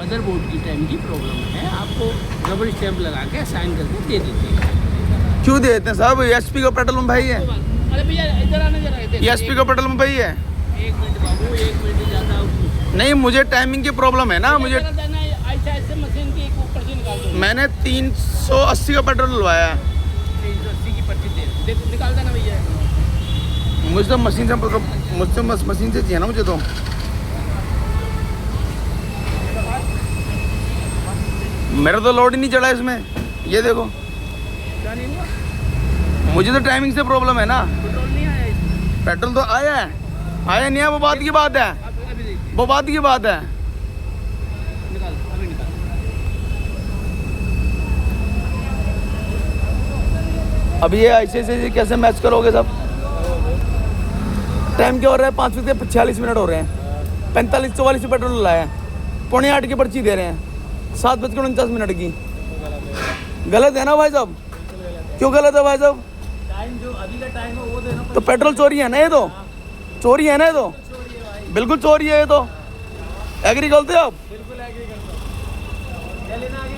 Motherboard की time की problem है, आपको रबर स्टैंप लगा के साइन करके दे देते हैं। क्यों दे देते हैं साहब? एसपी का पेट्रोल पंप भाई है, अरे भैया इधर आना जरा, एसपी का पेट्रोल पंप भाई है। 1 मिनट बाबू, 1 मिनट ज़्यादा नहीं, मुझे टाइमिंग की प्रॉब्लम है ना, मुझे ऐसे मशीन की ऊपर से निकाल दो। मैंने 380 का पेट्रोल डलवाया है। 380 की पर्ची दे देखो, निकाल देना भैया। मुझे तो मशीन से मुझसे मशीन से चाहिए ना मुझे तो। मेरा तो लोड ही नहीं चढ़ा इसमें, ये देखो। क्या नहीं हुआ? मुझे तो टाइमिंग से प्रॉब्लम है ना। पेट्रोल नहीं आया इसमें। पेट्रोल तो आया है, आया नहीं है वो बात की बात है, अभी देखिए, वो बात की बात है। निकाल, अभी निकाल। अब ये ऐसे कैसे मैच करोगे सब? टाइम क्या हो रहा है? 5:46 हो रहे हैं। 45-44 पेट्रोल लाया है, 7:45 की पर्ची दे रहे हैं, 7:49 की। गलत है ना भाई साहब? क्यों गलत है भाई साहब? टाइम जो अभी का टाइम है वो देना। तो पेट्रोल चोरी है ना, ये तो चोरी है ना, ये तो बिल्कुल चोरी है। ये तो एग्री करते हो आप? बिल्कुल एग्री करता हूं। क्या लेना आगे?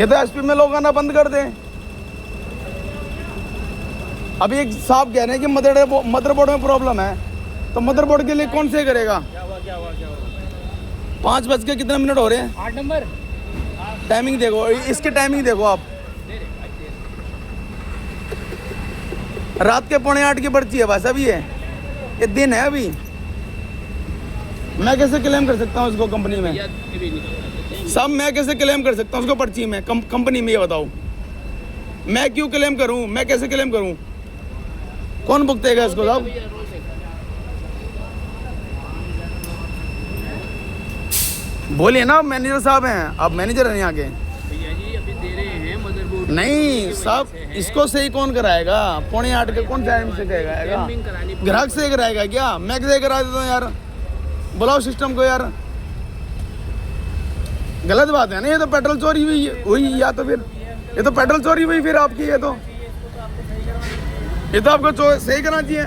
ये तो एसपी में लोग आना बंद कर दें। अभी एक साहब कह रहे हैं कि मदरबोर्ड में प्रॉब्लम है, तो मदरबोर्ड के लिए कौन से करेगा? क्या हुआ? 5:00 हो रहे हैं। 8 नंबर टाइमिंग देखो, इसकी टाइमिंग देखो आप। रात के 7:45 की पर्ची है बस। अभी ये दिन है अभी। मैं कैसे क्लेम कर सकता हूँ इसको कंपनी में? सब मैं कैसे क्लेम कर सकता हूँ उसको पर्ची में, कंपनी में? ये बताओ, मैं क्यों क्लेम करूँ? मैं कैसे क्लेम करूँ? कौन भुगतेगा इसको साहब? बोलिए ना, मैनेजर साहब हैं आप, मैनेजर हैं यहाँ के। भैया जी अभी दे रहे हैं मदरबोर्ड। नहीं साहब, इसको सही कौन कराएगा? 7:45 के कौन टाइम से कराएगा? ग्राहक से कराएगा क्या? मैं कैसे करा देता हूँ यार? बुलाओ सिस्टम को यार। गलत बात है ना, ये तो पेट्रोल चोरी हुई या तो फिर ये तो पेट्रोल चोरी हुई फिर आपकी। ये तो आपको सही करना चाहिए।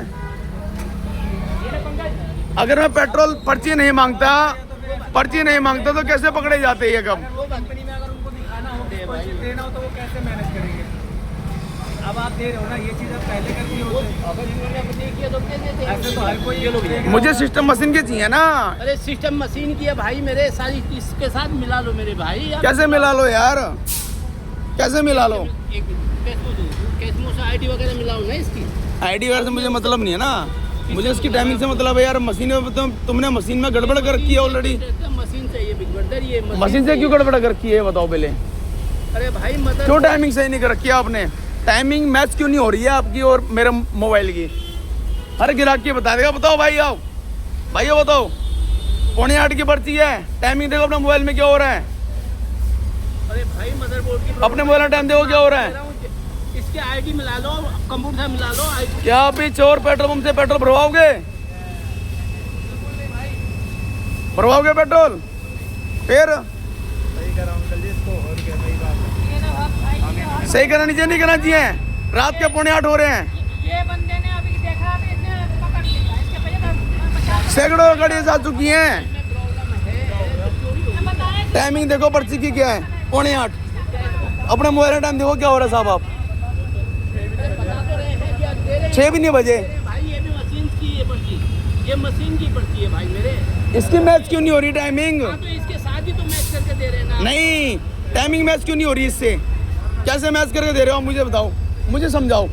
अगर मैं पेट्रोल पर्ची नहीं मांगता तो कैसे पकड़े जाते ये कब? कंपनी में अगर उनको दिखाना हो, पर्ची देना हो, तो वो कैसे मैनेज करेंगे? अब आप दे रहे हो ना, ये चीज़ आप पहले कर दिए होते। अगर इन्होंने अपने किया तो क्या देते? ऐसे तो हर कोई ये लोग। मुझे सिस्टम मशीन की चाहिए ना। अरे सिस्टम मशीन की है भाई मेरे, सारी इसके साथ मिला लो मेरे भाई। कैसे मिला लो यार? कैसे मिला लो? कैसमो से आईडी वगैरह मिलाओ ना इसकी। आईडी वगैरह से मुझे मतलब नहीं है ना, मुझे इसकी टाइमिंग से मतलब है यार। मशीन में तुमने मशीन में गड़बड़ कर रखी है ऑलरेडी। मशीन चाहिए बिग ब्रदर, ये मशीन से क्यों गड़बड़ कर रखी है बताओ पहले? अरे भाई मतलब क्यों टाइमिंग सही नहीं कर रखी है आपने? टाइमिंग मैच क्यों नहीं हो रही है आपकी और मेरे मोबाइल की? हर ग्राहक की बता देगा। बताओ भाई, आओ भाई, बताओ। 7:45 की पर्ची है, टाइमिंग देखो अपने मोबाइल में क्या हो रहा है। अरे भाई मदरबोर्ड की अपने मोबाइल टाइम देखो क्या हो रहा है। इसके आईडी मिला लो, कंप्यूटर से मिला लो आईडी। क्या अभी चोर पेट्रोल पंप से पेट्रोल भरवाओगे? पेट्रोल फिर सही करानी चाहिए, नहीं करना चाहिए? रात के 7:45 हो रहे हैं। ये बंदे ने अभी देखा, अभी इसने पकड़ लिया। इसके पहले 50 सैकड़ों गाड़ियाँ जा चुकी हैं। टाइमिंग देखो पर्ची की क्या है, 7:45। अपने मोबाइल टाइम देखो क्या हो रहा है साहब आप। 6 भी नहीं बजे। भाई ये भी मशीन की ये पर्ची, ये मशीन की पर्ची है भाई मेरे। इसकी मैच क्यों नहीं हो रही टाइमिंग? हाँ तो इसके साथ ही तो मैच करके दे रहे हैं ना। नहीं, टाइमिंग मैच क्यों नहीं हो रही इससे? कैसे मैच करके दे रहे हो मुझे बताओ, मुझे समझाओ,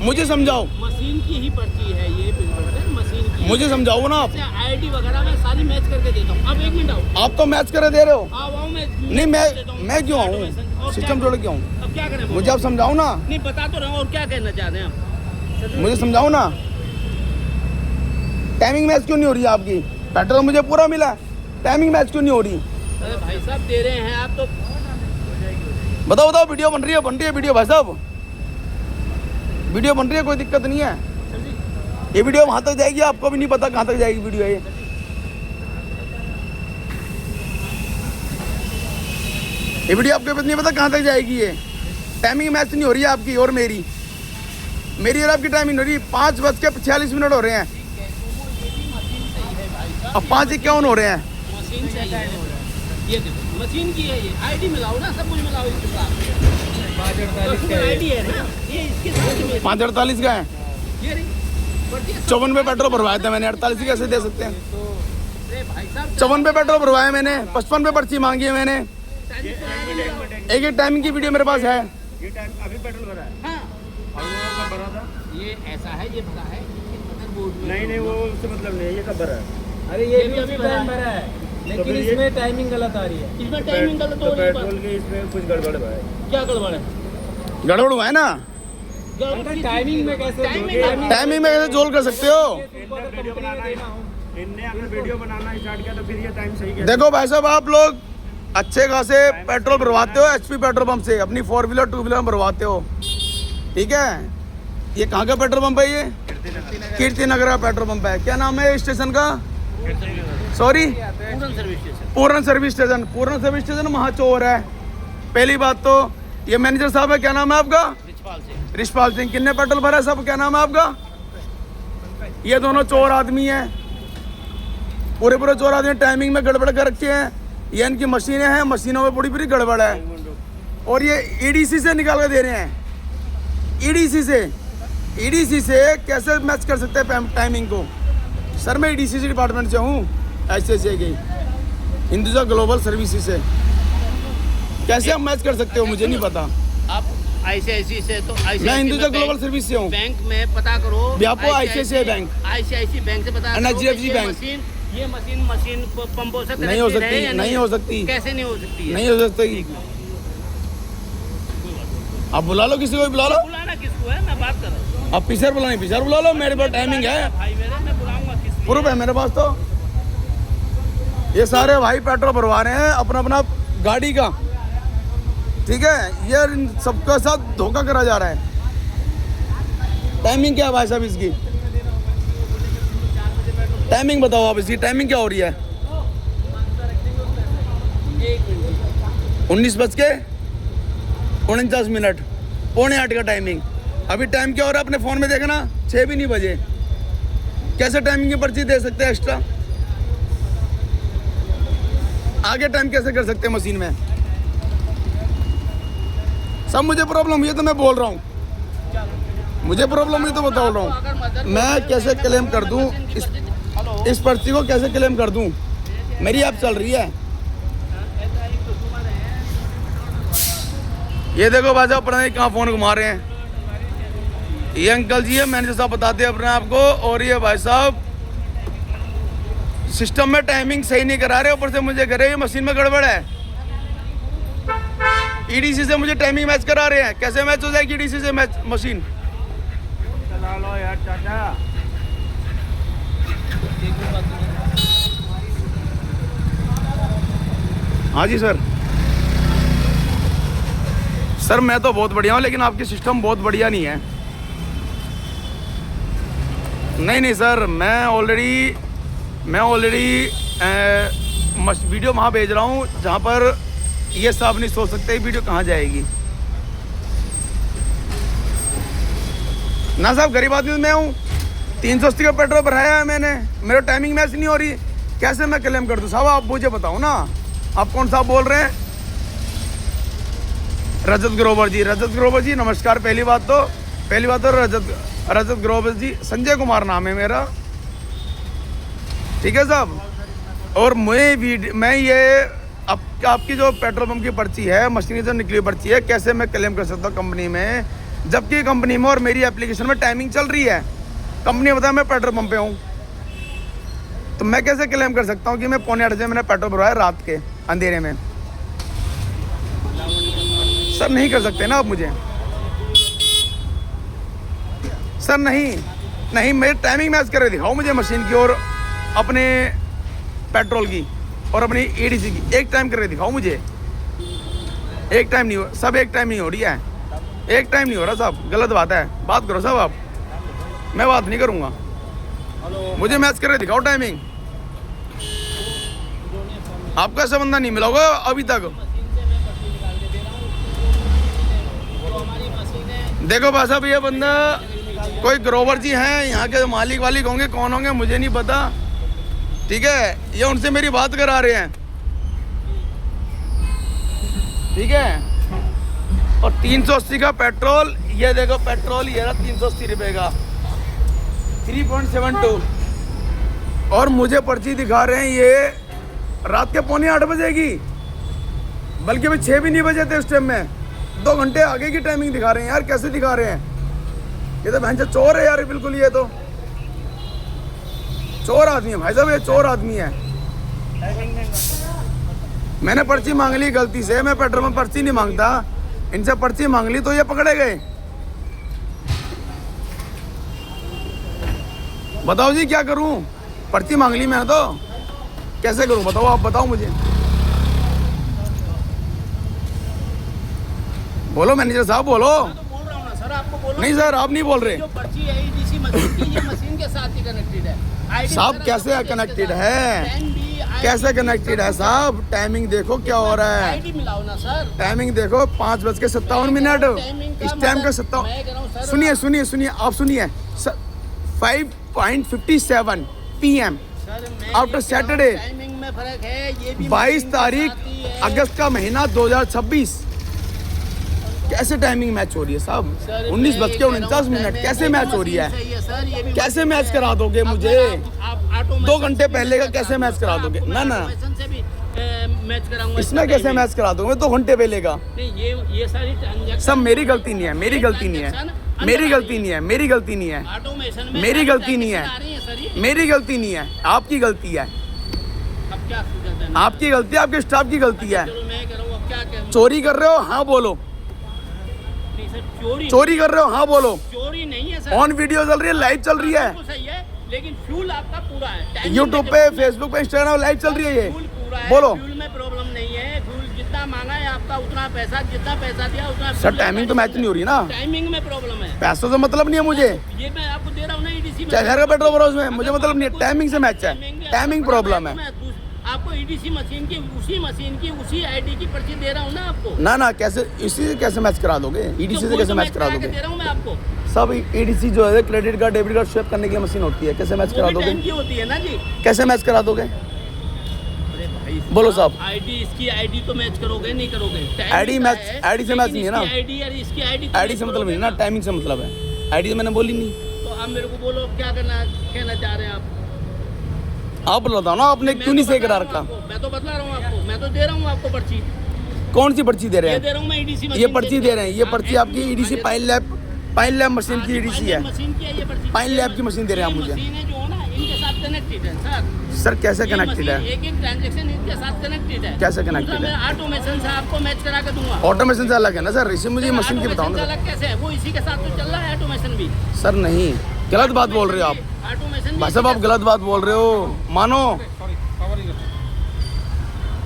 मुझे समझाओ। मशीन की ही पर्ची है ये, बिल्कुल मशीन की। मुझे समझाओ ना आप। आईडी वगैरह मैं सारी मैच करके देता हूँ। अब 1 मिनट आओ। आप तो मैच करके दे रहे हो। आओ मैं नहीं, मैं क्यों आऊँ? सिस्टम जोड़ क्यों आऊँ? अब क्या करें? मुझे आप समझाओ ना, नहीं बता तो रहा हूँ, और क्या कहना चाह रहे हैं आप? मुझे समझाओ ना। टाइमिंग मैच क्यों नहीं हो रही है आपकी? पेट्रोल मुझे पूरा मिला, टाइमिंग मैच क्यों नहीं हो रही? अरे भाई साहब दे रहे हैं आप तो। बताओ बताओ, वीडियो बन रही है वीडियो भाई साहब, वीडियो बन रही है, कोई दिक्कत नहीं है। ये वीडियो वहां तक जाएगी, आपको भी नहीं पता कहाँ तक जाएगी वीडियो। ये वीडियो आपको नहीं पता कहाँ तक जाएगी। ये टाइमिंग मैच नहीं हो रही है आपकी और मेरी और आपकी टाइमिंग हो रही है। 5:46 हो रहे हैं, अब 5:51 हो रहे हैं। मशीन से है। ये देखो मशीन की है, ये आईडी मिलाओ ना, सब कुछ मिलाओ इसके साथ। 548 का आईडी है ना ये, इसके साथ में 548 का है। ये रही पर्ची। 54 पे पेट्रोल भरवाया था मैंने, 48 की कैसे दे सकते हैं? अरे भाई साहब 54 पे पेट्रोल भरवाया मैंने, 55 पे पर्ची मांगी है मैंने। एक एक टाइमिंग की वीडियो मेरे पास है। ये टाइम अभी पेट्रोल भरा है हाँ और वो कब भरा था? ये ऐसा है, ये भरा है मदरबोर्ड में। नहीं वो उससे मतलब नहीं है, ये कब भरा है? अरे ये भी अभी टाइम भरा है, लेकिन फिर ये- इसमें टाइमिंग गलत आ रही है। इसमें टाइमिंग गलत हो तो रही है। पेट्रोल के इसमें कुछ गड़बड़ है। क्या गड़बड़ है? गड़बड़ हुआ है ना? गड़बड़ टाइमिंग में कैसे टाइमिंग टाइमिंग में कैसे जोल कर सकते हो? वीडियो बनाना इनने अगर वीडियो बनाना स्टार्ट किया तो फिर ये टाइम सही कैसे? देखो भाई साहब, आप लोग अच्छे खासे पेट्रोल भरवाते हो एचपी पेट्रोल पंप से, अपनी 4 व्हीलर 2 व्हीलर में भरवाते हो, ठीक है? ये कहाँ का पेट्रोल पंप है? ये कीर्ति नगर का पेट्रोल पंप है। क्या नाम है इस स्टेशन का? सॉरी, पूर्ण सर्विस स्टेशन। पूर्ण सर्विस स्टेशन। पूर्ण सर्विस स्टेशन महाचोर है। पहली बात तो ये मैनेजर साहब है, क्या नाम है आपका? रिचपाल सिंह। रिशपाल सिंह। कितने पेट्रोल भरा है सब? क्या नाम है आपका? ये दोनों चोर आदमी हैं, पूरे पूरे चोर आदमी। टाइमिंग में गड़बड़ कर रखे हैं। ये इनकी मशीनें हैं, मशीनों में बड़ी बड़ी गड़बड़ है। और ये ईडीसी से निकाल के दे रहे हैं। ईडीसी से कैसे मैच कर सकते हैं टाइमिंग को? सर मैं ईडीसी डिपार्टमेंट से हूँ, ऐसे की हिंदुजा ग्लोबल सर्विसेज से। कैसे आप मैच कर सकते हो मुझे नहीं पता। आप आईसीआईसी से तो मैं हिंदुजा ग्लोबल सर्विस से हूँ। बैंक में पता करो। भी आपको ICICI बैंक। आईसीआईसी बैंक से पता करो। NHDFC ये बैंक। मशीन पंपों से नहीं हो connected है सकती, या नहीं हो सकती। कैसे नहीं हो सकती है? नहीं हो सकती। आप बुला लो, किसी को भी बुला लो। बुलाना किसको है? मैं बात कर रहा हूँ आप पीसर बुलाएं, पीसर बुला लो। मेरे पास टाइमिंग है, भाई मेरे, मैं बुलाऊंगा किसको? प्रूफ है मेरे पास। तो ये सारे भाई पेट्रोल भरवा रहे हैं अपना अपना गाड़ी का, ठीक है? ये इन सबके साथ धोखा करा जा रहा है। टाइमिंग क्या है भाई साहब इसकी? टाइमिंग बताओ आप, इसकी टाइमिंग क्या हो रही है? 19:49, 7:45 का टाइमिंग। अभी टाइम क्या हो रहा है अपने फ़ोन में देखना, 6 भी नहीं बजे। कैसे टाइमिंग की पर्ची दे सकते हैं एक्स्ट्रा? आगे टाइम कैसे कर सकते हैं मशीन में? सब मुझे प्रॉब्लम हुई है तो मैं बोल रहा हूँ, मुझे प्रॉब्लम हुई तो बता रहा हूँ। मैं कैसे क्लेम कर दूँ इस पर्ची को? कैसे क्लेम कर दूँ? मेरी ऐप चल रही है। ये देखो भाई साहब, पता नहीं कहाँ फ़ोन घुमा रहे हैं। ये अंकल जी है, मैनेजर साहब बताते हैं अपने आप को। और ये भाई साहब सिस्टम में टाइमिंग सही नहीं करा रहे, ऊपर से मुझे कह रहे हैं मशीन में गड़बड़ है। ईडीसी से मुझे टाइमिंग मैच करा रहे हैं। कैसे मैच हो जाएगी ईडीसी से मैच मशीन? चला लो यार चाचा। हाँ जी सर। सर मैं तो बहुत बढ़िया हूँ, लेकिन आपकी सिस्टम बहुत बढ़िया नहीं है। नहीं सर, मैं ऑलरेडी वीडियो वहाँ भेज रहा हूँ जहाँ पर ये सब नहीं सोच सकते वीडियो कहाँ जाएगी। ना साहब, गरीब आदमी मैं हूँ, 380 का पेट्रोल भराया है मैंने, मेरा टाइमिंग मैच नहीं हो रही, कैसे मैं क्लेम कर दूँ? साहब आप मुझे बताओ ना, आप कौन साहब बोल रहे हैं? रजत ग्रोवर जी, रजत ग्रोवर जी नमस्कार। पहली बात तो रजत ग्रोवर जी, संजय कुमार नाम है मेरा, ठीक है साहब। और मैं ये आपकी जो पेट्रोल पंप की पर्ची है, मशीन से निकली पर्ची है, कैसे मैं क्लेम कर सकता हूँ कंपनी में, जबकि कंपनी में और मेरी एप्लीकेशन में टाइमिंग चल रही है। कंपनी बताया मैं पेट्रोल पंप पे हूँ, तो मैं कैसे क्लेम कर सकता हूँ कि मैं 7:45 बजे मैंने पेट्रोल भरवाया रात के अंधेरे में? सर नहीं कर सकते ना आप मुझे? सर नहीं, मेरी टाइमिंग मैच कर दिखाओ मुझे मशीन की और अपने पेट्रोल की और अपनी ईडीसी की। एक टाइम करके दिखाओ मुझे। एक टाइम नहीं हो, सब एक टाइम नहीं हो रही है, एक टाइम नहीं हो रहा साहब, गलत बात है। बात करो साहब आप, मैं बात नहीं करूँगा। मुझे मैच करके दिखाओ टाइमिंग। आपका ऐसा बंदा नहीं मिला होगा अभी तक। देखो भाई साहब, ये बंदा कोई ग्रोवर जी हैं यहाँ के मालिक वालिक होंगे, कौन होंगे मुझे नहीं पता। ठीक है, ये उनसे मेरी बात करा रहे हैं, ठीक है। और 380 का पेट्रोल, ये देखो पेट्रोल ये रहा 380 रुपये का 3.72। और मुझे पर्ची दिखा रहे हैं ये रात के 7:45 बजे की, बल्कि अभी 6 भी नहीं बजे थे उस टाइम में, 2 घंटे आगे की टाइमिंग दिखा रहे हैं यार। कैसे दिखा रहे हैं, ये तो भैंस चोर है यार, बिल्कुल ये तो चोर आदमी है भाई साहब, ये चोर आदमी है। मैंने पर्ची मांग ली गलती से, मैं पेट्रोल में पर्ची नहीं मांगता, इनसे पर्ची मांग ली तो ये पकड़े गए। बताओ जी क्या करूं, पर्ची मांग ली मैंने तो, कैसे करूं बताओ, आप बताओ मुझे, बोलो मैनेजर साहब बोलो। मैं तो बोल रहा हूँ ना सर, आपको बोलो। नहीं सर आप नहीं बोल रहे। जो पर्ची है EDC मशीन की, ये मशीन के साथ ही कनेक्टेड है। साहब कैसे कनेक्टेड है, कैसे कनेक्टेड है साहब, टाइमिंग देखो क्या हो रहा है, आईडी मिलाओ ना सर। टाइमिंग देखो 5:57। इस टाइम का 57, सुनिए सुनिए सुनिए आप सुनिए, 5:57 PM आफ्टर सैटरडे, टाइमिंग में फर्क है। ये भी 22 तारीख अगस्त का महीना 2026। कैसे टाइमिंग मैच हो रही है साहब, 19:49 कैसे मैच हो रही है, कैसे मैच करा दोगे मुझे, 2 घंटे पहले का कैसे मैच करा दोगे, ना ना मैच कराऊंगा इसमें कैसे मैच करा दोगे 2 घंटे पहले का। नहीं, ये सारी ट्रांजैक्शन सब मेरी गलती नहीं है, मेरी गलती नहीं है, मेरी गलती नहीं है, मेरी गलती नहीं है, ऑटोमेशन में मेरी गलती नहीं है, आ रही है सर ये। मेरी गलती नहीं है, आपकी गलती है, अब क्या सोचा था? आपकी गलती है, आपके स्टाफ की गलती है। चलो मैं कह रहा हूँ, अब क्या कहूँ? चोरी कर रहे हो हाँ बोलो, नहीं सर, चोरी चोरी कर रहे हो हाँ बोलो, चोरी नहीं है सर। ऑन वीडियो चल रही है, लाइव चल रही है, बिल्कुल सही है, लेकिन फ्यूल आपका पूरा है। यूट्यूब पे, फेसबुक पे, इंस्टाग्राम लाइव चल रही है ये, फ्यूल पूरा है, बोलो। फ्यूल में प्रॉब्लम नहीं है। फ्यूल जितना मांगा है आपका उतना पैसा, जितना पैसा दिया उतना सर फ्यूल टाइमिंग तो मैच नहीं हो रही ना, टाइमिंग में प्रॉब्लम है। पैसों से मतलब नहीं है मुझे, ये मैं आपको दे रहा हूँ ना EDC में। 4000 का पेट्रोल भरो उसमें, मुझे मतलब नहीं है, टाइमिंग से मैच है, टाइमिंग प्रॉब्लम है। आपको EDC मशीन की, उसी ID की पर्ची दे रहा हूँ ना आपको। ना ना कैसे, इसी से कैसे मैच करा दोगे, EDC से कैसे मैच करा दोगे, दे रहा हूँ मैं आपको। सब EDC जो है credit card debit card swipe करने की मशीन होती है, कैसे मैच करा वो भी टाइम दोगे, की होती है ना जी। कैसे मैच करा दोगे, अरे भाई बोलो साहब। ID, इसकी ID तो मैच करोगे नहीं करोगे? ID मैच, ID से मैच नहीं है ना, ID और इसकी ID ID से मतलब नहीं ना, टाइमिंग से मतलब है, ID तो मैंने बोली नहीं। तो आप मेरे को बोलो क्या कहना चाह रहे हैं आप? आप बताओ ना, आपने क्यों नहीं सही करा रखा, मैं तो बतला रहा हूँ आपको, मैं तो दे रहा हूँ आपको पर्ची। कौन सी पर्ची दे रहे ये हैं, दे रहा हूँ मैं EDC मशीन। ये पर्ची दे रहे हैं, ये पर्ची आपकी EDC पाइन लैब मशीन की EDC है, मशीन की है ये पर्ची। पाइन लैब की मशीन दे रहे हैं आप मुझे। मशीनें जो है ना इनके साथ कनेक्टेड है सर। सर कैसे कनेक्टेड है, एक एक ट्रांजैक्शन इनके साथ कनेक्टेड है। कैसे connected दूसरा है? मैं ऑटोमेशन से आपको मैच करा के दूंगा। ऑटोमेशन से अलग है ना सर, इसे मुझे मशीन की बताओ ऑटोमेशन से ना अलग कैसे है? वो इसी के साथ तो चल रहा है ऑटोमेशन भी। सर। नहीं गलत बात बोल रहे हो आप ऑटोमेशन भाई साहब, आप गलत बात बोल रहे हो,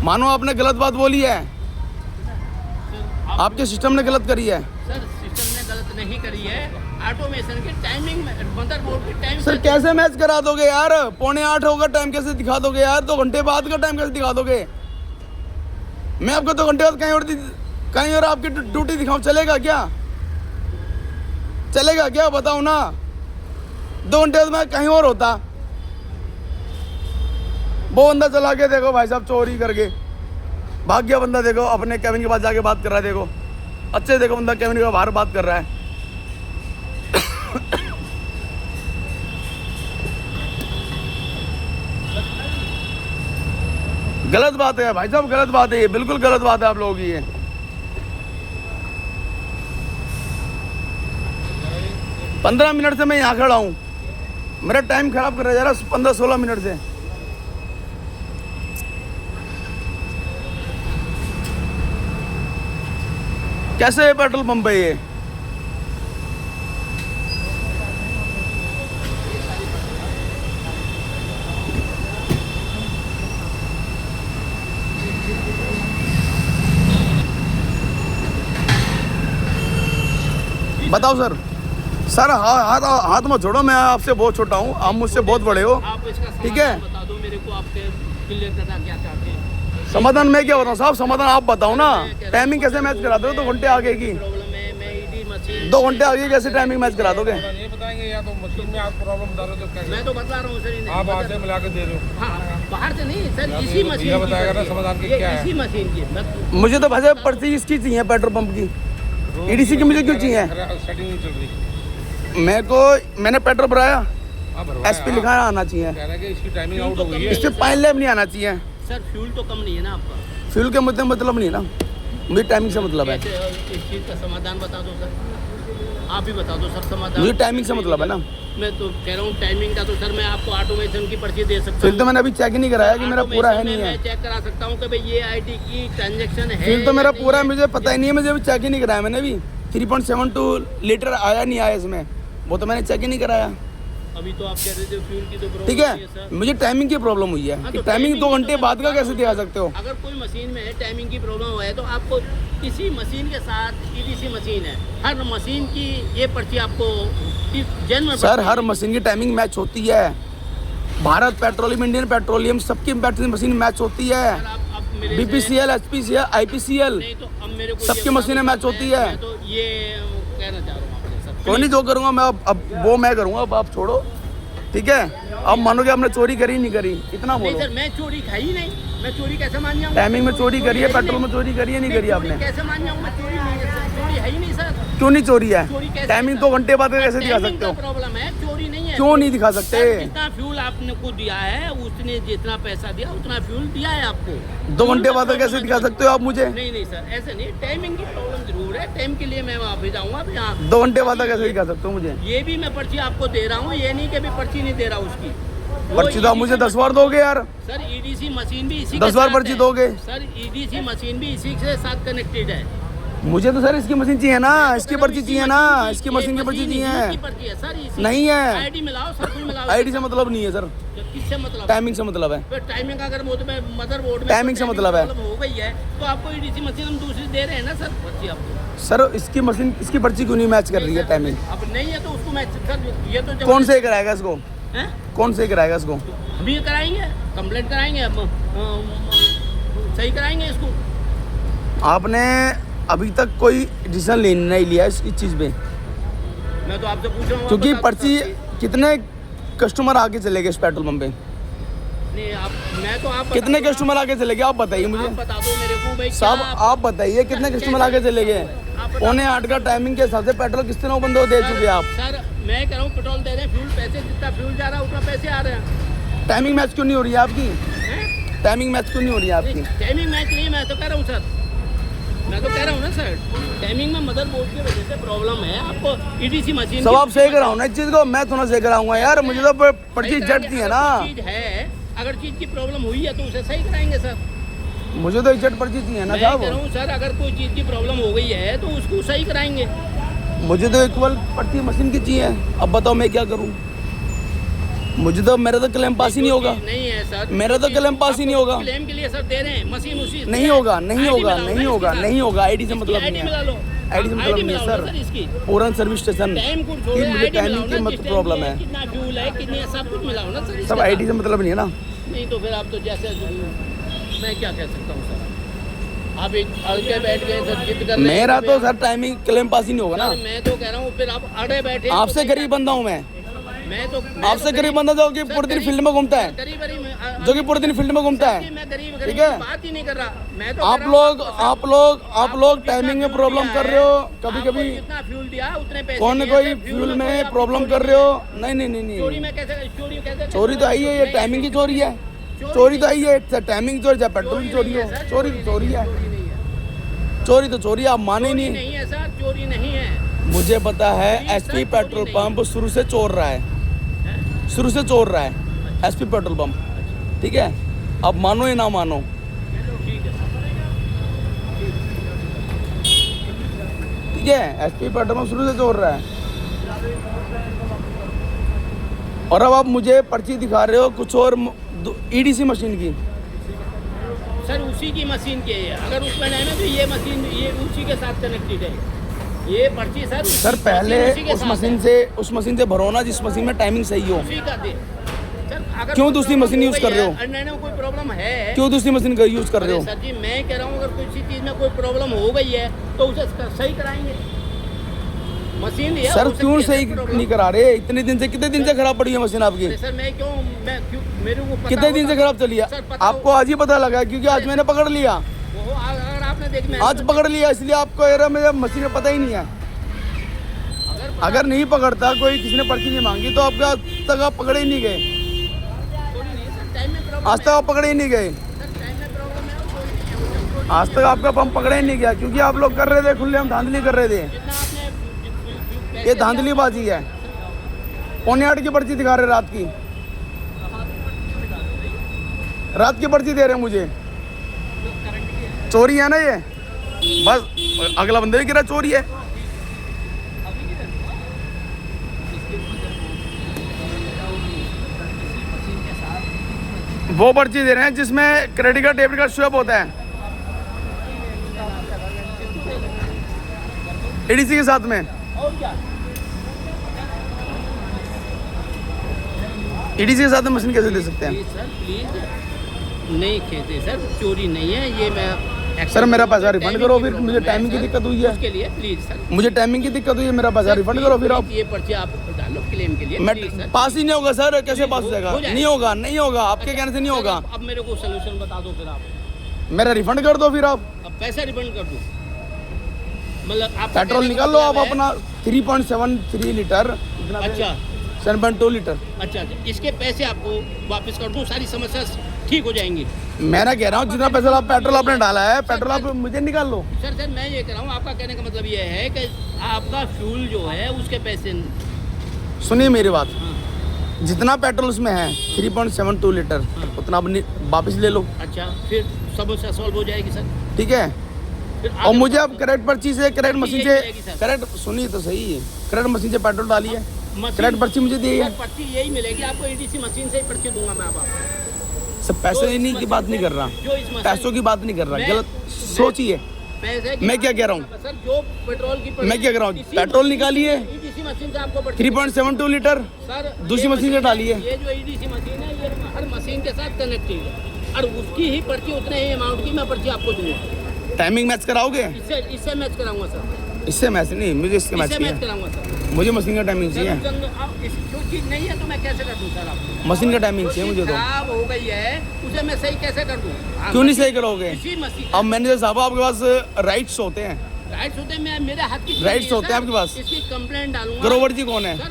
मानो आपने गलत बात बोली है, आपके सिस्टम ने गलत करी है। सर सिस्टम ने गलत नहीं करी है, ऑटोमेशन की टाइमिंग में मदरबोर्ड की टाइम सर कैसे मैच करा दोगे यार, 7:45 होगा टाइम कैसे दिखा दोगे यार, 2 घंटे बाद का टाइम कैसे दिखा दोगे, मैं आपको 2 घंटे बाद कहीं और आपकी ड्यूटी दिखाऊं, चलेगा क्या, चलेगा क्या बताओ ना, 2 घंटे बाद मैं कहीं और होता। वो बंदा चला के देखो भाई साहब, चोरी करके भाग गया बंदा, देखो अपने कैबिन के पास जाके बात कर रहा है, देखो अच्छे देखो बंदा कैबिन के बाहर बात कर रहा है। गलत बात है भाई साहब, गलत बात है ये, बिल्कुल गलत बात है आप लोगों की ये। पंद्रह मिनट से मैं यहाँ खड़ा हूँ, मेरा टाइम खराब कर रहा है जरा, 15-16 मिनट से। कैसे पेट्रोल पंप है ये, बताओ सर। सर हाथ मत छोड़ो, मैं आपसे बहुत छोटा हूँ, आप मुझसे बहुत बड़े हो, आप इसका ठीक है। समाधान बता दो मेरे को, आपके क्लियर करना क्या चाहते हैं? समाधान मैं क्या बताऊँ साहब, समाधान आप बताओ ना, टाइमिंग कैसे मैच कराते हो 2 घंटे आगे की। प्रॉब्लम है, मैं ED मशीन 2 घंटे आगे कैसे टाइमिंग मैच करा दोगे? ये बताएंगे या तो मशीन में आप प्रॉब्लम बता रहे हो तो क्या मैं तो बता रहा हूँ सर इन्हें। आप आगे मिला के दे रहे हो। हाँ बाहर से नहीं सर, इसी मशीन भैया की बताएगा ना पर्ची है। समाधान की ये क्या है। इसी मशीन की बस। मुझे तो वैसे पर्ची इसकी चाहिए पेट्रोल पंप की, ईडीसी की मुझे क्यों चाहिए? सेटिंग नहीं चल रही। मैंने पेट्रोल भराया, हाँ भरवाया। एसपी लिखा आना चाहिए, कह रहे हैं कि इसकी टाइमिंग आउट हो गई है। इस पे पाइन लैब नहीं आना चाहिए। सर फ्यूल तो कम नहीं है ना आपका? फ्यूल के मुद्दे मतलब नहीं ना, मुझे टाइमिंग से मतलब है। कैसे इस चीज़ का समाधान बता दो सर, आप ही बता दो सर समाधान। मुझे टाइमिंग से मतलब है ना। मैं तो कह रहा हूँ टाइमिंग का तो सर मैं आपको ऑटोमेशन की पर्ची दे सकता फिर हूँ। तो मैंने अभी चेक ही नहीं कराया कि मेरा पूरा है ऑटोमेशन नहीं में है। मैं चेक करा सकता हूँ कि भाई ये आईडी की ट्रांजैक्शन है। फिर तो मेरा या नहीं पूरा है। मुझे पता ही नहीं है, मुझे अभी चेक ही नहीं कराया मैंने भी। 3.72 लीटर आया नहीं आया इसमें, वो तो मैंने चेक ही नहीं कराया। अभी तो आप कह रहे थे फ्यूल की तो प्रॉब्लम ठीक है, मुझे टाइमिंग की प्रॉब्लम हुई है हाँ, कि तो टाइमिंग 2 की घंटे तो बाद का कैसे दिखा सकते हो? अगर कोई मशीन में टाइमिंग की प्रॉब्लम है तो आपको इसी मशीन के साथ ईडीसी मशीन है, हर मशीन की ये पर्ची आपको जन्म सर हर मशीन की टाइमिंग मैच होती है। भारत पेट्रोलियम, इंडियन पेट्रोलियम, सबकी मशीन मैच होती है। बीपीसीएल, एचपीसीएल, आईपीसीएल, नहीं तो अब मेरे को सबकी ये बता मशीनें दो, मैच होती है। मैं तो ये कहना चाह रहा हूँ आपसे सर। कोई नहीं, जो करूँगा मैं अब वो मैं करूँगा, अब आप छोड़ो। ठीक है, अब मानोगे आपने चोरी करी नहीं करी, इतना नहीं बोलो। सर मैं चोरी खाई नहीं, मैं चोरी कैसे मान जाऊँ? टाइमिंग में चोरी करी है, पेट्रोल में चोरी करी है नहीं करी आपने? कैसे मान जाऊँ मैं? चोरी नहीं है सर, चोरी है ही नहीं सर। क्यों नहीं चोरी है? चोरी कैसे? टाइमिंग 2 घंटे बाद का कैसे दिखा सकते हो? प्रॉब्लम है, चोरी नहीं है। क्यों नहीं दिखा सकते? सर, जितना फ्यूल आपने को दिया है, उसने जितना पैसा दिया उतना फ्यूल दिया है आपको। 2 घंटे बाद का कैसे दिखा सकते हो आप मुझे? नहीं नहीं सर ऐसे नहीं, टाइमिंग की प्रॉब्लम जरूर है, टाइम के लिए मैं वहाँ पे जाऊँगा। अब यहाँ 2 घंटे बाद का कैसे दिखा सकते हो मुझे? ये भी मैं पर्ची आपको दे रहा हूँ, ये नहीं कि अभी पर्ची नहीं दे रहा उसकी। वो पर्ची तो आप मुझे EDC 10 बार दोगे यार। सर ईडीसी मशीन भी इसी 10 के बार साथ पर्ची है। दोगे? सर ईडीसी मशीन भी इसी के साथ कनेक्टेड है। मुझे तो सर इसकी मशीन चाहिए ना, इसकी पर्ची चाहिए ना, मशीन इसकी मशीन की पर्ची इसी चाहिए। की पर्ची है सर, इसी नहीं है। आईडी मिलाओ, सब कुछ मिलाओ। आईडी से मतलब नहीं है सर, किससे मतलब? टाइमिंग से मतलब है। फिर टाइमिंग अगर वो तो मदरबोर्ड में टाइमिंग से मतलब है। हो गई है तो आपको ईडीसी मशीन हम दूसरी दे रहे हैं ना सर पर्ची आपको। सर इसकी मशीन, इसकी पर्ची क्यों नहीं मैच कर रही है टाइमिंग? अब नहीं है तो उसको मैं सर ये तो कौन से कराएगा इसको? हैं? कौन से कराएगा इसको? अभी कराएंगे, कंप्लेंट कराएंगे, अब सही कराएंगे इसको। आपने अभी तक कोई डिसीजन नहीं लिया इस चीज़ पे? मैं तो आपसे पूछ रहा हूँ क्योंकि आप बता- पर्ची कितने कस्टमर आके चले गए इस पेट्रोल पंप पे? नहीं आप, मैं तो आप कितने बता दो, कस्टमर आके चले गए आप बताइए आप मुझे। बता दो मेरे को भाई साहब क्या आप बताइए कितने कस्टमर आके चले गए? आप बता- 8:45 का टाइमिंग के हिसाब से पेट्रोल कितने लोग बंदे को दे चुके आप? सर मैं कह रहा हूँ पेट्रोल दे रहे हैं, फ्यूल पैसे जितना फ्यूल जा रहा है उतना पैसे आ रहे हैं। टाइमिंग मैच क्यों नहीं हो रही है आपकी? हैं? टाइमिंग मैच क्यों नहीं हो रही है आपकी? टाइमिंग मैच नहीं है, मैं तो कह रहा हूँ सर, मैं तो कह रहा हूँ ना सर, टाइमिंग में मदरबोर्ड की वजह से प्रॉब्लम है आपको। ईडीसी मशीन सब आप सही कराओ ना इस चीज़ को, मैं थोड़ा सही कराऊंगा यार, मुझे तो पर्ची जटती है ना। चीज है, अगर चीज की प्रॉब्लम हुई है तो उसे सही कराएंगे सर। मुझे तो इज्जत पर्ची चाहिए ना मैं कह रहा साहब। हूँ सर अगर कोई चीज की प्रॉब्लम हो गई है तो उसको सही कराएंगे। मुझे तो इक्वल पर्ची मशीन की चाहिए। अब बताओ मैं क्या करूं? मुझे तो, मेरा तो क्लेम पास ही नहीं होगा। नहीं है सर, मेरा तो क्लेम पास ही नहीं होगा। क्लेम के लिए सर दे रहे हैं, मशीन उसी नहीं होगा, नहीं ID होगा, मिलाओ ना नहीं होगा, इसके नहीं होगा। आईडी से साथ। मतलब इसकी नहीं ID मिला है। लो। आईडी से मतलब ID नहीं है मिलाओ ना सर। इसकी। पूरन सर्विस स्टेशन टाइम को की छोड़ो, मुझे ID टाइमिंग मिलाओ की ना, मत किस टाइम प्रॉब्लम की है। कितना फ्यूल है, कितने सब कुछ मिलाओ ना सर। सब आईडी से मतलब नहीं है ना। नहीं तो फिर आप तो जैसे, मैं क्या कह सकता हूँ सर, आप एक अड़के बैठ गए सर, जिद कर रहे हैं मेरा कि तो भाई- सर टाइमिंग क्लेम पास ही नहीं होगा ना। सर, मैं तो कह रहा हूँ फिर आप अड़े बैठे आपसे गरीब बंदा हूँ मैं आपसे गरीब बंदा जो कि पूरे दिन फील्ड में घूमता है, जो कि पूरे दिन फील्ड में घूमता है। मैं गरीब ठीक गरीब है? की बात ही नहीं कर रहा। मैं तो आप कह रहा हूँ लोग टाइमिंग में प्रॉब्लम कर रहे हो। कभी आपको कभी जितना फ्यूल दिया उतने पैसे कौन दिए कोई थे, फ्यूल कोई में आपको प्रॉब्लम चोरी कर रहे हो? नहीं नहीं नहीं चोरी नहीं, में कैसे, चोरी कैसे? चोरी तो आई है, ये टाइमिंग की चोरी है। चोरी तो आई है, टाइमिंग चोरी चाहे पेट्रोल की चोरी हो, चोरी तो चोरी है। चोरी तो चोरी, आप माने चोरी नहीं। नहीं है सर, चोरी नहीं है। मुझे पता है चोरी एसपी सर, पेट्रोल चोरी पंप शुरू से चोर रहा है, शुरू से चोर रहा है एसपी पेट्रोल पंप। ठीक है, अब मानो या ना मानो। ठीक है ठीक है, एसपी पेट्रोल पंप शुरू से चोर रहा है। और अब आप मुझे पर्ची दिखा रहे हो कुछ और, ईडीसी मशीन की। सर, उसी की मशीन के है। अगर उसमें नहीं ना तो ये मशीन ये उसी के साथ कनेक्टेड है। ये पर्ची सर सर पहले उस मशीन से भरो ना जिस मशीन में टाइमिंग सही हो। उसी का दे सर। अगर क्यों कोई दूसरी प्रॉब्लम मशीन हो यूज गई कर रहे है, हो? अन्य कोई प्रॉब्लम है, क्यों दूसरी मशीन का यूज कर रहे अरे हो? सर जी मैं कह रहा हूँ अगर किसी चीज़ में कोई प्रॉब्लम हो गई है तो उसे सही कराएंगे। सही कराएंगे। क्यों दूसरी मशीन का यूज कर रहे हो? अरे सर जी मैं कह रहा हूँ अगर कोई चीज़ में कोई प्रॉब्लम हो गई है तो उसे सही कराएंगे। सही कराएंगे। मशीन है सर हो सकती क्यों है, सही सर, problem। नहीं करा रहे? इतने दिन से, कितने दिन से खराब पड़ी है मशीन आपकी? अरे सर मैं क्यों मेरे को पता कितने दिन होता से खराब चली है? सर, पता आपको आज ही पता लगा क्योंकि आज मैंने पकड़ लिया, वो अगर आपने देखी आज पकड़ लिया, इसलिए आपको एरा में मशीन का पता ही नहीं है। अगर नहीं पकड़ता, कोई किसी ने पर्ची नहीं मांगी तो आपके आज तक आप पकड़े ही नहीं गए, टाइम में प्रॉब्लम आज तक आप पकड़े ही नहीं गए, टाइम में प्रॉब्लम है। आज तक आपका पंप पकड़े ही नहीं गया क्योंकि आप लोग कर रहे थे खुले, हम धांधली कर रहे थे। जितना आपने ये धांधलीबाजी है। 7:45 की पर्ची दिखा रहे रात की, रात की पर्ची दे रहे हैं मुझे। चोरी है ना ये? बस अगला बंदे भी कह रहा चोरी है। वो पर्ची दे रहे हैं जिसमें credit card debit card swipe होता है एडीसी के साथ में। एडीसी के साथ में मशीन कैसे दे सकते हैं? सर प्लीज नहीं कहते सर, चोरी नहीं है ये। मैं सर मेरा पैसा रिफंड करो, फिर मुझे टाइमिंग की दिक्कत हुई है, उसके लिए प्लीज सर, मुझे टाइमिंग की दिक्कत हुई है, मेरा पैसा रिफंड करो फिर आप। ये पर्ची आप डालो क्लेम के लिए मैं प्लीज सर। पास ही नहीं होगा सर, कैसे पास हो जाएगा? हो जाएगा। नहीं होगा, नहीं होगा, आपके कहने से नहीं होगा। अब मेरे को सोल्यूशन बता दो फिर आप। मेरा रिफंड कर दो फिर आप, अब पैसा रिफंड कर दो, मतलब आप पेट्रोल निकाल लो आप अपना 3.73 लीटर, अच्छा 7.2 लीटर। अच्छा, इसके पैसे आपको वापस कर दूं, सारी समस्या ठीक हो जाएंगी। मैं ना कह रहा हूँ जितना पैसा आप पेट्रोल आपने डाला है, पेट्रोल आप मुझे निकाल लो। सर मैं ये कह रहा हूँ, आपका कहने का मतलब ये है कि आपका फ्यूल जो है उसके पैसे। सुनिए मेरी बात, हाँ, जितना पेट्रोल उसमें है 3.72 लीटर, उतना आप वापस ले लो, अच्छा फिर समस्या सॉल्व हो जाएगी सर। ठीक है? फिर और आगे मुझे अब करेक्ट पर्ची से, करेक्ट मशीन से, यही मिलेगी सर। करेक्ट सुनिए तो सही है, करेक्ट मशीन से पेट्रोल डालिए, मशीन- करेक्ट पर्ची मुझे दी है। सर, पर्ची यही मिलेगी आपको, एडीसी मशीन से ही पर्ची दूंगा मैं आपको। सब पैसे नहीं की बात नहीं कर रहा, जो इस मशीन- पैसों की बात नहीं कर रहा, मैं- गलत सोचिए। पैसे की मैं क्या बात- कह रहा हूँ? सर जो पेट्रोल की मैं क्या कह रहा हूँ? इसी- पेट्रोल निकालिए, एडीसी मशीन से आपको पर्ची- 3.72 लीटर सर दूसरी ये मशीन से डालिए। ये जो एडीसी मशीन है ये हर मशीन के साथ कनेक्टेड है और उसकी ही पर्ची उतने ही अमाउंट की मैं पर्ची आपको दूंगा। टाइमिंग मैच कराओगे? इससे मैच कराऊंगा सर, इससे मैच नहीं, मुझे इसके मैच इससे मैच चाहिए, कराऊंगा सर। मुझे मशीन का टाइमिंग सर, चाहिए, जो चीज़ नहीं है तो मैं कैसे कर दूं सर आपको? मशीन का टाइमिंग जो चाहिए चीज़ मुझे तो। खराब हो गई है उसे मैं सही कैसे कर दूं? क्यों नहीं सही करोगे? इसी मशीन अब मैनेजर साहब आपके पास राइट्स होते हैं, राइट्स होते हैं, मैं मेरे हाथ की चीज़ राइट्स नहीं है, होते हैं सर। आपके पास। इसकी कंप्लेंट डालूंगा। ग्रोवर जी कौन है? सर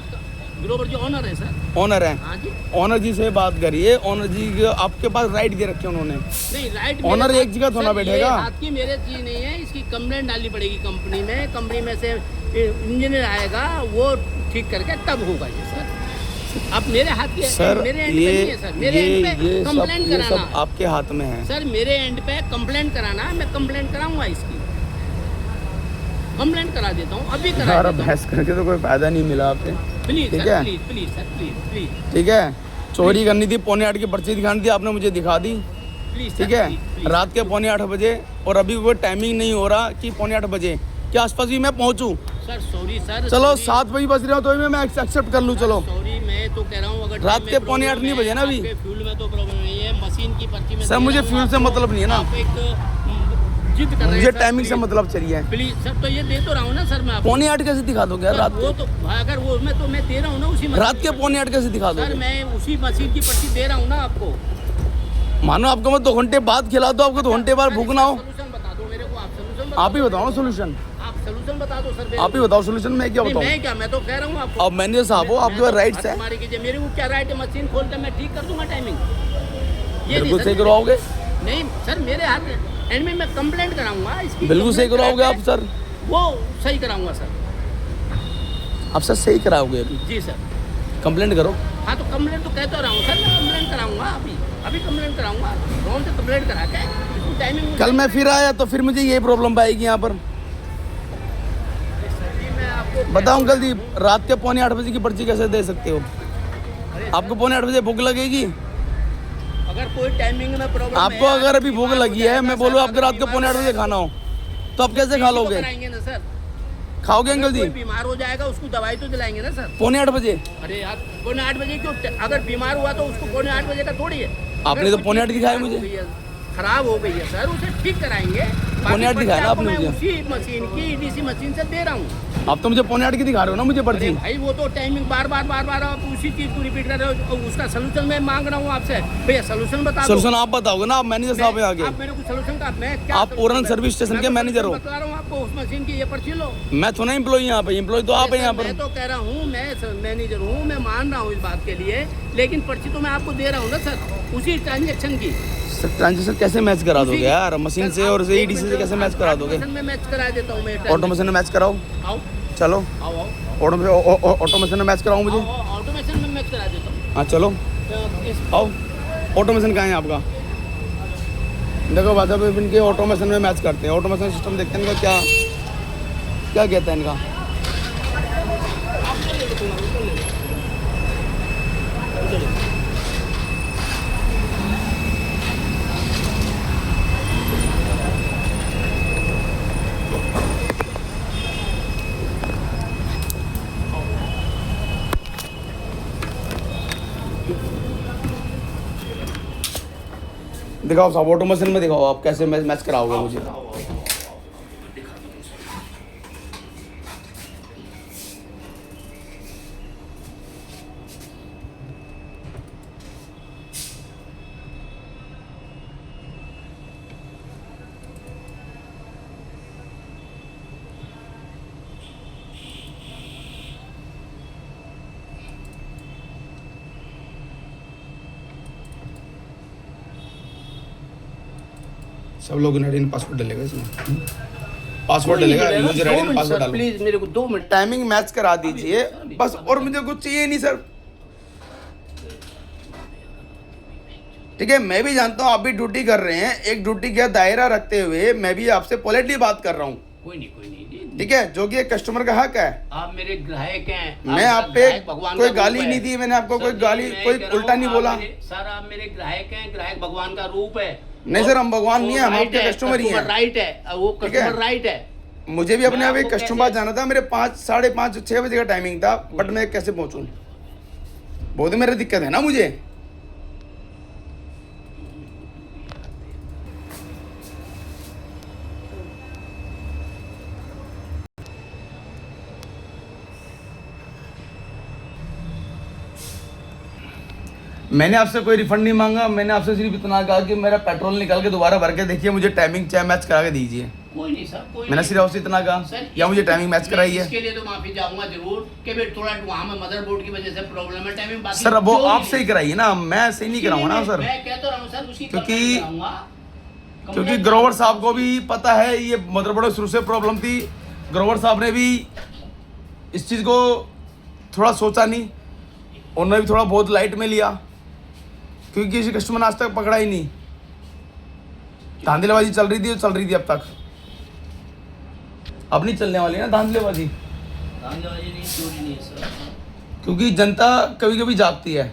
ग्रोवर जी ऑनर है सर। ऑनर है, हाँ जी, ऑनर जी से बात करिए। ऑनर जी आपके पास राइट दे रखे उन्होंने, नहीं राइट ऑनर एक जगह थोड़ा बैठेगा। हाथ की मेरे चीज नहीं है, इसकी कंप्लेंट डालनी पड़ेगी कंपनी में। कंपनी में से इंजीनियर आएगा, वो ठीक करके तब होगा ये सर। अब मेरे हाथ की सर मेरे एंड पे नहीं है सर, मेरे एंड पे कंप्लेंट ये सब कराना आपके हाथ में है। सर, मेरे एंड पे कंप्लेंट कराना, मैं कंप्लेंट कराऊंगा इसकी, कंप्लेंट करा देता हूँ, अभी करा यार देता हूँ। बहस करके तो कोई फायदा नहीं मिला आपसे, प्लीज ठीक सर, है? Please please sir, please please ठीक है? चोरी करनी थी, 7:45 की पर्ची दिखानी थी, आपने मुझे दिखा दी, प्लीज ठीक है? रात के 7:45 बजे, और अभी कोई टाइमिंग नहीं हो रहा कि 7:45 बजे के आसपास भी मैं पहुंचूं। सर सॉरी सर, चलो 7 बजे बज रहे हो तो भी मैं एक्सेप्ट कर लूँ, चलो सॉरी, मैं तो कह रहा हूँ अगर रात time के में 7:45 problem नहीं है, बजे ना अभी। आपके फ्यूल में तो प्रॉब्लम नहीं है, मशीन की पर्ची में सर, दे मुझे रहा हूँ फ्यूल से आपको। मतलब नहीं है ना, आप एक जिद कर रहे हैं मुझे सर, टाइमिंग से प्लीज। मतलब चाहिए। प्लीज सर, तो ये दे तो रहा हूँ ना सर मैं आपको। 7:45 कैसे दिखा दोगे यार? सर, रात वो तो अगर वो मैं दे रहा हूँ ना उसी रात के 7:45 कैसे दिखा सर, दोगे? मैं उसी मशीन की पर्ची दे रहा हूँ ना आपको। मानो आपको मैं 2 घंटे बाद खिला दो, आपको 2 घंटे बाद भूख ना हो। सोल्यूशन बता दो मेरे को, आप सोल्यूशन आप ही बताओ ना सोल्यूशन, आप सोल्यूशन बता दो सर। आप ही बताओ सोल्यूशन, मैं क्या नहीं, बताऊँ? मैं क्या, मैं तो कह रहा हूँ आपको। अब मैनेजर साहब हो, आपके पास राइट्स है, हमारी कीजिए, मेरे को क्या राइट है? मशीन खोल कर मैं ठीक कर दूंगा टाइमिंग। ये बिल्कुल नहीं सही सर, करवाओगे, नहीं सर, मेरे हाथ एंड में मैं कंप्लेंट कराऊंगा इसकी। बिल्कुल सही complaint कराओगे आप कराके सर, वो सही कराऊंगा सर। आप सर सही कराओगे अभी, जी सर। कंप्लेंट करो। हाँ तो कंप्लेंट तो कहते रहा हूँ सर, मैं कंप्लेंट कराऊंगा अभी कंप्लेंट कराऊंगा, फोन से कंप्लेंट करा के इसकी टाइमिंग। कल मैं फिर आया तो फिर मुझे ये प्रॉब्लम पाएगी यहाँ पर। मैं आपको बताओ अंकल जी, रात के 7:45 बजे की पर्ची कैसे दे सकते हो? आपको 7:45 बजे भूख लगेगी? अगर कोई टाइमिंग में प्रॉब्लम आपको अगर अभी भूख लगी है, मैं बोलूँ आपको रात को 7:45 बजे खाना हो, तो आप कैसे खा लोगे? कराएंगे ना सर। खाओगे अंकल जी? कोई बीमार हो जाएगा उसको दवाई तो दिलाएंगे ना सर। 7:45 बजे? अरे यार 7:45 बजे क्यों? अगर बीमार हुआ तो उसको 7:45 बजे का थोड़ी है। आपने तो 7:45 दिखाया मुझे। खराब हो गई है सर, उसे ठीक कराएंगे। पौने आठ दिखाया ना आपको आपने मैं मुझे। उसी मशीन की ईडीसी मशीन से दे रहा हूँ। आप तो मुझे पौने 8 की दिखा रहे हो ना मुझे पर्ची। अरे भाई वो तो टाइमिंग बार बार आप उसी चीज को रिपीट कर रहे हो। और उसका सोल्यूशन मैं मांग रहा हूँ आपसे, भैया सोल्यूशन बता दो। सोल्यूशन आप बताओगे ना, आप मैनेजर साहब हैं आगे। आप मेरे को सोल्यूशन का, मैं क्या आप पूरन सर्विस स्टेशन के मैनेजर हो। बता रहा हूँ आपको, उस मशीन की ये पर्ची लो। मैं तो ना एम्प्लॉई यहाँ पे, एम्प्लॉई तो आप हैं यहाँ पर। मैं तो कह रहा हूँ, मैं मैनेजर हूँ, मैं मान रहा हूँ इस बात के लिए, लेकिन पर्ची तो मैं आपको दे रहा हूँ ना सर, उसी ट्रांजेक्शन की। सर ट्रांजेक्शन कैसे मैच करा दोगे यार, मशीन से और ईडीसी से कैसे मैच करा दोगे? में मैच करा देता हूँ मैं। ऑटोमेशन में मैच कराओ, आओ चलो आओ आओ ऑटोमेशन में मैच कराओ मुझे। ऑटोमेशन में मैच करा देता हूँ। हाँ चलो आओ, ऑटोमेशन कहाँ है आपका? देखो भाई साहब इनके ऑटोमेशन में मैच करते हैं, ऑटोमेशन सिस्टम देखते हैं इनका क्या क्या कहता है इनका। दिखाओ साहब, ऑटोमेशन में दिखाओ आप कैसे मैच कराओगे मुझे। सब लोग इन पासवर्ड डलेगा इसमें, पासवर्ड डलेगा, यूजर आईडी पासवर्ड डालो। प्लीज मेरे को 2 मिनट टाइमिंग मैच करा दीजिए बस, और मुझे कुछ चाहिए नहीं सर। ठीक है, मैं भी जानता हूँ आप भी ड्यूटी कर रहे हैं, एक ड्यूटी का दायरा रखते हुए मैं भी आपसे पोलाइटली बात कर रहा हूँ। कोई नहीं जी। ठीक है, जो कि एक कस्टमर का हक है। आप मेरे ग्राहक हैं। मैं आप पे कोई गाली नहीं दी मैंने आपको, कोई गाली कोई उल्टा नहीं बोला सर। आप मेरे ग्राहक हैं, ग्राहक भगवान का रूप है। नहीं सर, हम भगवान नहीं है, हम आपके कस्टमर ही हैं। राइट है, वो कस्टमर राइट है। मुझे भी अपने आप एक कस्टमर जाना था, मेरे 5, 5:30, 6 बजे का टाइमिंग था, बट मैं कैसे पहुंचूं? बहुत मेरी दिक्कत है ना मुझे। मैंने आपसे कोई रिफंड नहीं मांगा, मैंने आपसे सिर्फ इतना कहा कि मेरा पेट्रोल निकाल के दोबारा भर के देखिए, मुझे टाइमिंग चाहे मैच करा के दीजिए। कोई नहीं सर, कोई मैंने सिर्फ आपसे इतना कहा, या मुझे टाइमिंग मैच कराई है। इसके लिए तो माफी चाहूंगा जरूर कि भाई थोड़ा वहाँ में मदरबोर्ड की वजह से प्रॉब्लम है। टाइमिंग बाकी सर वो आपसे ही कराइए ना, मैं सही नहीं कराऊंगा ना सर। मैं कहता रहा हूँ सर, उसकी क्योंकि ग्रोवर साहब को भी पता है ये मदरबोर्ड शुरू से प्रॉब्लम थी। ग्रोवर साहब ने भी इस चीज़ को थोड़ा सोचा नहीं, उन्होंने भी थोड़ा बहुत लाइट में लिया, क्योंकि किसी कस्टमर ने आज तक पकड़ा ही नहीं। धांधलेबाजी चल रही थी अब तक, अब नहीं चलने वाली ना धांधलेबाजी। नहीं, चोरी नहीं है सर। क्योंकि जनता कभी कभी जागती है,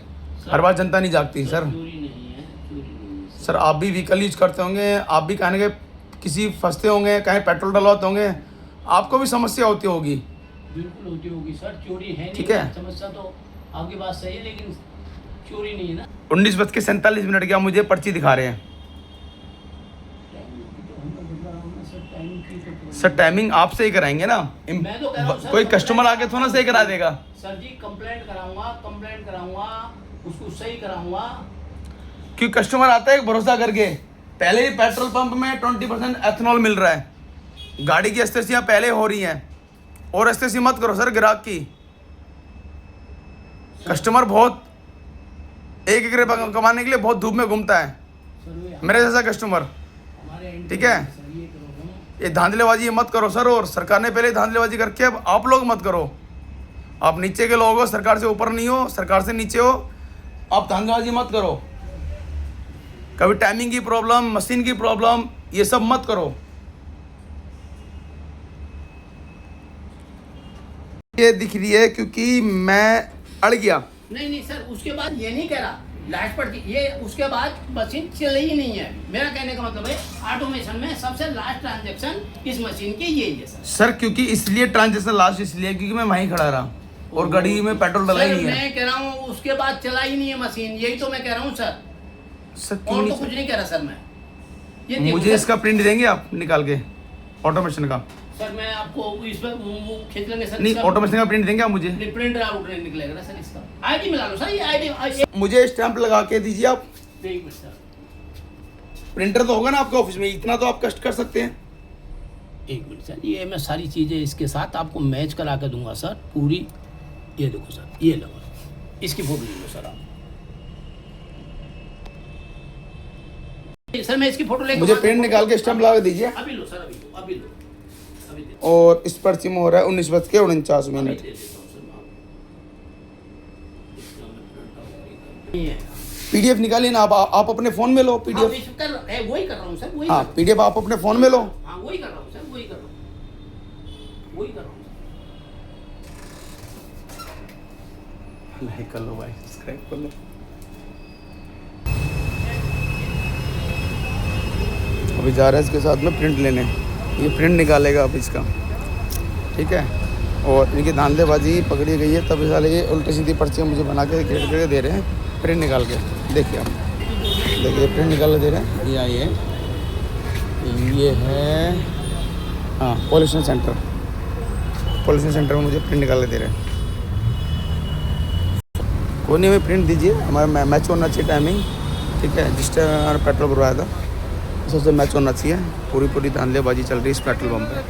हर बार जनता नहीं जागती सर। चोरी नहीं है सर आप भी व्हीकल यूज करते होंगे, आप भी कहने के किसी फंसते होंगे, कहीं पेट्रोल डलवाते होंगे, आपको भी समस्या होती होगी। बिल्कुल होती होगी सर, चोरी है नहीं। ठीक है, समस्या तो आपकी बात सही है, लेकिन चोरी नहीं है ना। 19:47 की आप मुझे पर्ची दिखा रहे हैं सर। टाइमिंग आप सही कराएंगे ना, मैं तो कह रहा हूं सर, कोई कस्टमर आके थोड़ा सही करा देगा सर जी। कंप्लेंट कराऊंगा, उसको सही कराऊंगा। क्योंकि कस्टमर आता है भरोसा करके, पहले ही पेट्रोल पंप में 20% एथनॉल मिल रहा है, गाड़ी की अस्तेसियाँ पहले हो रही हैं, और अस्तेसी मत करो सर ग्राहक की। कस्टमर बहुत एक रुपये कमाने के लिए बहुत धूप में घूमता है, मेरे जैसा कस्टमर। ठीक है, ये धांधलेबाजी मत करो सर, और सरकार ने पहले धांधलेबाजी करके अब आप लोग मत करो। आप नीचे के लोग हो, सरकार से ऊपर नहीं हो, सरकार से नीचे हो, आप धांधलेबाजी मत करो। कभी टाइमिंग की प्रॉब्लम, मशीन की प्रॉब्लम, ये सब मत करो। ये दिख रही है क्योंकि मैं अड़ गया। नहीं सर, उसके बाद ये नहीं कह रहा लास्ट पर ये, उसके बाद मशीन चल ही नहीं है। मेरा कहने का मतलब है ऑटोमेशन में सबसे लास्ट ट्रांजैक्शन इस मशीन की यही है सर। क्योंकि इसलिए ट्रांजैक्शन लास्ट इसलिए क्योंकि मैं वहीं खड़ा रहा और गाड़ी में पेट्रोल डला ही नहीं है। मैं कह रहा हूँ उसके बाद चला ही नहीं है मशीन, यही तो मैं कह रहा हूँ सर। सर और तो कुछ नहीं कह रहा सर मैं। ये देखो मुझे सर। इसका प्रिंट देंगे आप निकाल के ऑटोमेशन का? सर मैं आपको इस पर वो खींच लेंगे सर। नहीं, इसका- ऑटोमेशन का प्रिंट देंगे आप मुझे? नहीं, प्रिंट आउट निकलेगा ना सर इसका। आईडी मिला लो सर, ये आईडी मुझे स्टैंप लगा के दीजिए आप। एक मिनट सर, प्रिंटर तो होगा ना आपके ऑफिस में, इतना तो आप कष्ट कर सकते हैं। एक मिनट सर, ये मैं सारी चीज़ें इसके साथ आपको मैच करा के दूंगा सर पूरी। ये देखो सर, ये लो इसकी फोटो ले लो सर आप। सर मैं इसकी फोटो लेके मुझे प्रिंट निकाल के स्टैंप लगा के दीजिए। अभी लो सर, अभी लो, अभी लो, अभी दे और इस पर्ची में हो रहा है 19:49 देता हूँ सर मैं आपको। इसका मैं print out नहीं है। पीडीएफ निकालिए ना आप अपने फोन में लो हाँ, पीडीएफ। वही कर रहा हूँ सर, वही हाँ, कर- पीडीएफ आप अपने फोन में लो। हाँ वही कर रहा हूँ सर, वही कर रहा हूँ, वही कर रहा हूँ सर। लाइक कर लो भाई, सब्सक्राइब कर लो। अभी जा रहा है इसके साथ में प्रिंट लेने, ये प्रिंट निकालेगा अब इसका, ठीक है। और इनकी धांधलेबाजी पकड़ी गई है, तब साले ये उल्टी सीधी पर्चियाँ मुझे बना के घेर करके दे रहे हैं प्रिंट निकाल के। देखिए आप, देखिए प्रिंट निकाल के दे रहे हैं। ये आइए, ये है हाँ पॉल्यूशन सेंटर, पॉल्यूशन सेंटर में मुझे प्रिंट निकाल के दे रहे हैं। कोने में प्रिंट दीजिए, हमारा मैच होना चाहिए टाइमिंग, ठीक है। जिस टाइम हमारा पेट्रोल भरवाया था सबसे मैच होना चाहिए। पूरी धांधलेबाजी चल रही है इस पेट्रोल पंप पे।